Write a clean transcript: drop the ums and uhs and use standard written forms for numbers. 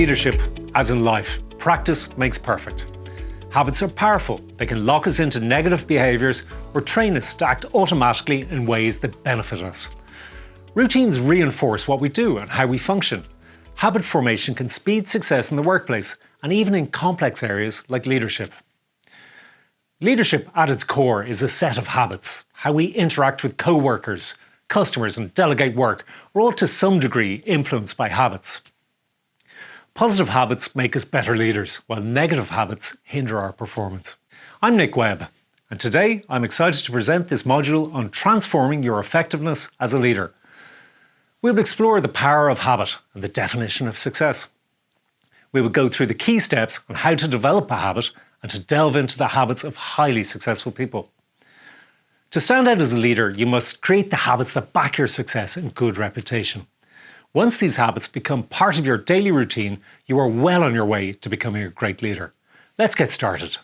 leadership, as in life, practice makes perfect. Habits are powerful. They can lock us into negative behaviours or train us to act automatically in ways that benefit us. Routines reinforce what we do and how we function. Habit formation can speed success in the workplace and even in complex areas like leadership. Leadership at its core is a set of habits. How we interact with co-workers, customers and delegate work are all to some degree influenced by habits. Positive habits make us better leaders, while negative habits hinder our performance. I'm Nick Webb, and today I'm excited to present this module on transforming your effectiveness as a leader. We'll explore the power of habit and the definition of success. We will go through the key steps on how to develop a habit and to delve into the habits of highly successful people. To stand out as a leader, you must create the habits that back your success and good reputation. Once these habits become part of your daily routine, you are well on your way to becoming a great leader. Let's get started.